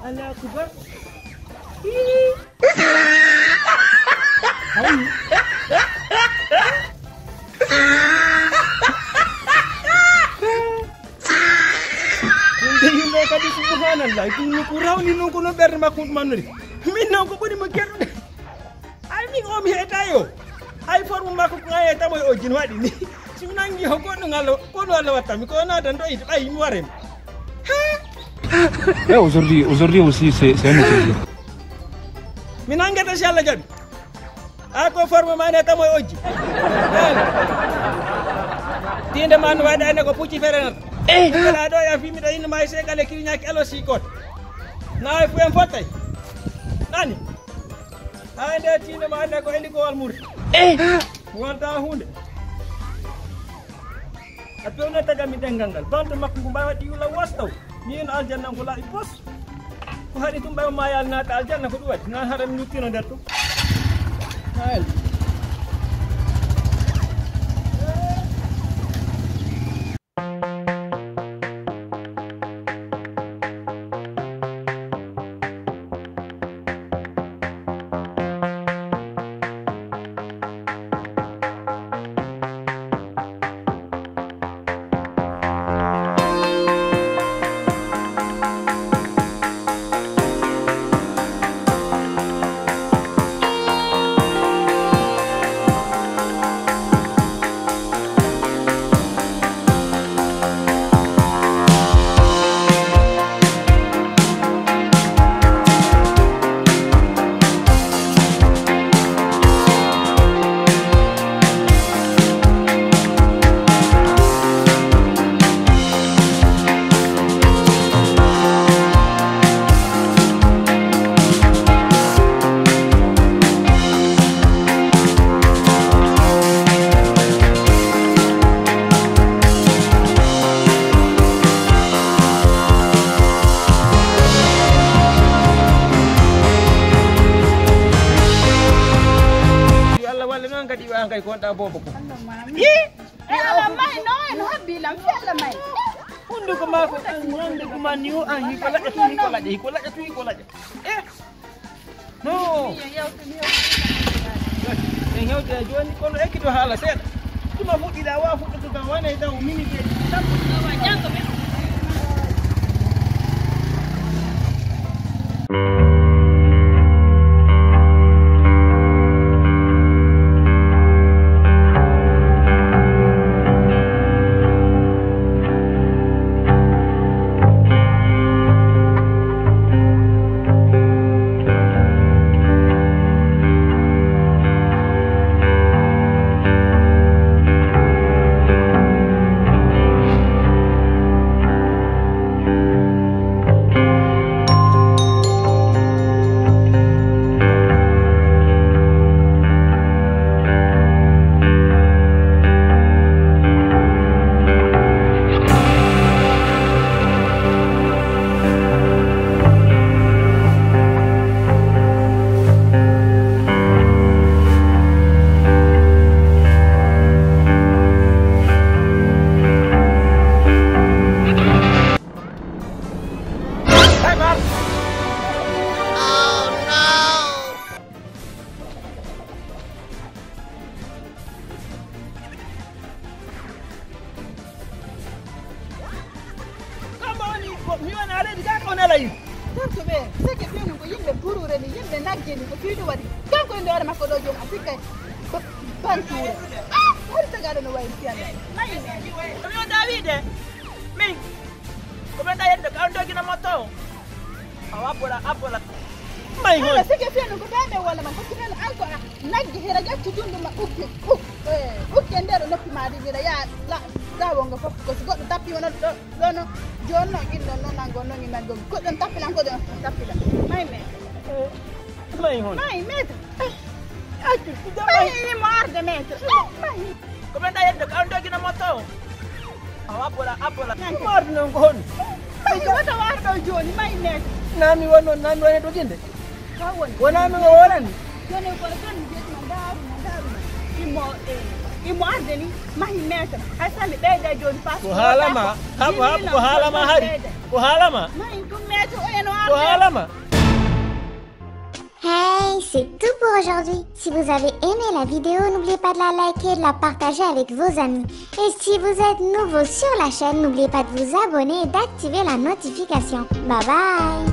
Allah akbar. Hindi ka di subhanallah. Kung kurang ninong ko no ber makut manuri. Minang ko budi makeru. Ai mi o mi hetayo. Ai formu makko ngaya tamoy o jin wadi ni. Simunangi ho ko no ngalo ko no Allah watami ko na dan do it ai mi warem. Aujourd'hui aussi c'est un autre jour. Minanga ta sha Allah jabi. Ako formu mane tamoy oji. Tinde man wada ne ko pucci fere. Kala do ya fi mi da ina mai se kale kirinya ki alo si kot. Na fu en fotay. Nani? Ande tinde man ne ko endi ko wal muri. Wonta hunde. Atona taga mi dengangal. Bantu makko mbawa di wala wastaw. Min aljanna ko la ipos. Ko hari tum bawa mayal na ta aljanna ko duwat. Na haram nyutino dertu. Nael. Kay konta bobo ko. Ala mai no habilam fi ala mai. Hundu ko mako nyande ko maniu an hikola hikola. No. Yow de joni kono ekito hala set. Tuma fudi da wa fudu to kan wana ida mini de. Wa jango be. Mi wana ale diga ko na lay. Tanto be, sai ke fiu ko yimbe burure ni yimbe nageni ko fiu wadi. Kan ko ndore makko do jom afika. Banture. Har ta gado no way tiana. Mai ne. Ko Davide. Min. Ko benda yedde ka ndo gina moto. Apola. Mai ho. Sai ke fiu ko dame wala man ko tinala anko nagge hera gattu dundu ma ukke. Ukke ndero noppi maadi mira ya la dawonga fop ko goddo tappi wona dono jonno gillo non nangono ni man go goddo tappi lan goddo tappi la mai me mai hon mai metre atu mai ni marde metre mai come da yedde ka ando gina moto apola marde non gon mai wata wardo joni mai metre nami wono do jinde ka woni wona mi wonan joni ko tan jeti mandaru imo imo ardeni mahi meter asami beda jon pass ko halama ko halama hari ko halama mahi dum meter o eno ko halama. Hey, c'est tout pour aujourd'hui. Si vous avez aimé la vidéo, n'oubliez pas de la liker et de la partager avec vos amis. Et si vous êtes nouveau sur la chaîne, n'oubliez pas de vous abonner et d'activer la notification. Bye bye!